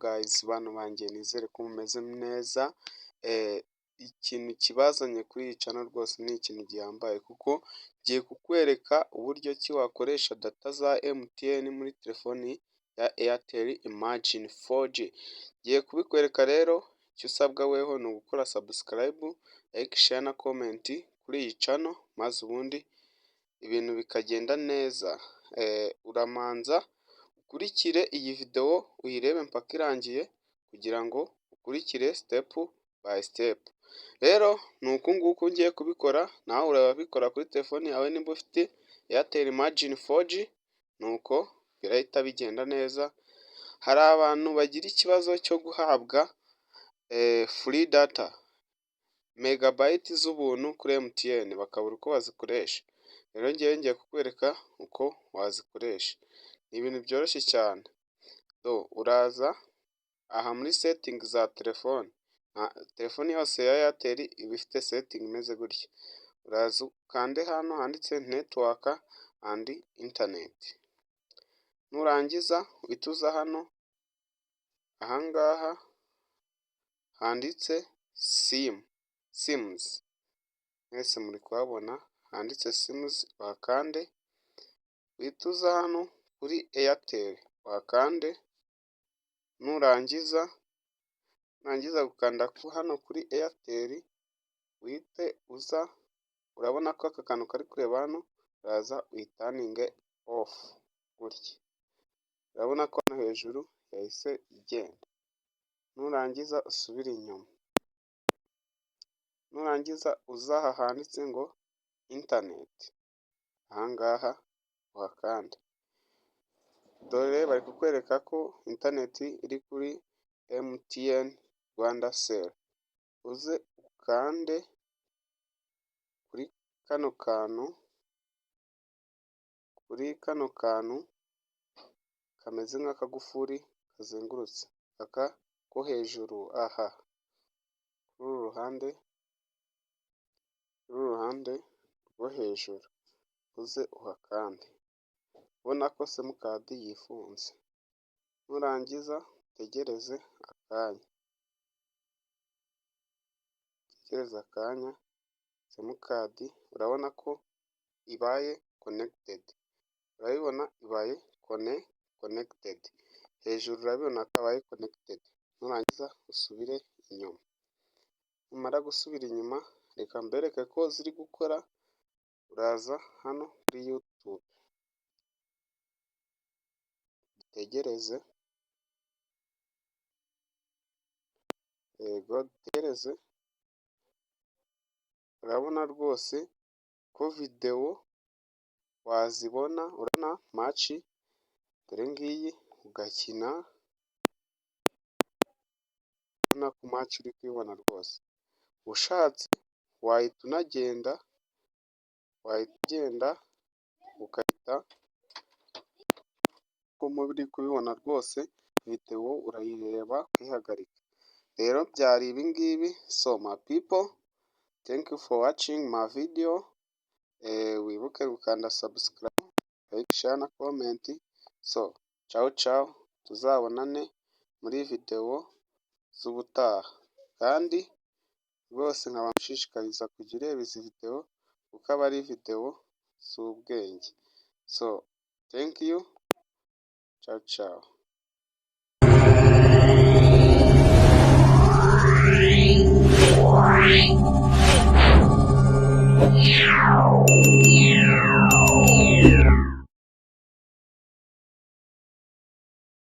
guys bana banjye nizere ko mumeze neza. Ikintu kibazanye kuri iyi channel rwose ni ikintu gihambaye kuko ngiye kukwereka uburyo ki wakoresha data za MTN muri telefoni ya Airtel Imagine 4G. Ngiye kubikwereka rero, icyo usabwa weho ni ugukora subscribe, like, share na comment kuri iyi channel maze ubundi ibintu bikagenda neza. Uramanza ukurikire iyi video uyirebe mpaka irangiye kugira ngo ukurikire step by step. Rero nuko nguko ngiye kubikora, nawe urabikora kuri telefoni yawe nimba ufite Airtel Imagine 4G, nuko birahita bigenda neza. Hari abantu bagira ikibazo cyo guhabwa free data megabyte z'ubuntu kuri MTN bakabura uko bazikoresha. Rero ngiye kukwereka uko wazikoresha. Ni ibintu byoroshye cyane. Uraza aha muri setting za telefone. Telefoni yose ya Airtel iba ifite setting imeze gutya. Uraza ukande hano handitse network and internet. Nurangiza uhita hano ahangaha handitse sims. Mwese muri kuhabona handitse sims, wakande. Uhita hano kuri Airtel wakande. Nurangiza gukanda hano kuri Airtel uhite urabona ko aka kantu kari kureba hano, uraza uyitaninge off gutya. Urabona ko hano hejuru yahise igenda. Nurangiza usubire inyuma. Nurangiza aha handitse ngo internet, ahangaha uhakanda. Dore bari kukwereka ko internet iri kuri MTN Rwanda Cell. Uze ukande kuri kano kantu kameze nk'akagufuri kazengurutse, aka ko hejuru aha kuri uru ruhande rwo hejuru, uze uhakande. Ubona ko simukadi yifunze. Nurangiza utegereze akanya. Simukadi urabona ko ibaye connected. Urabibona ibaye connected. Hejuru urabibona ko ibaye connected. Nurangiza usubire inyuma. Numara gusubira inyuma, reka mbereke ko ziri gukora. Uraza hano kuri YouTube. Dutegereze. Dutegereze. Urabona rwose ko video wazibona. Urabona match dore ngiyi ugakina. Urabona ko match uri kuyibona rwose. Ushatse wahita ugenda ukahita ko muri kubibona rwose video urayireba ukihagarika. Rero byari ibingibi. So my people, thank you for watching my video. Wibuke gukanda subscribe, like, share na comment. So ciao, tuzabonane muri video z'ubutaha. Kandi rwose nkaba mushishikariza kujya ureba izi video kuko aba ari video z'ubwenge. So thank you, ciao.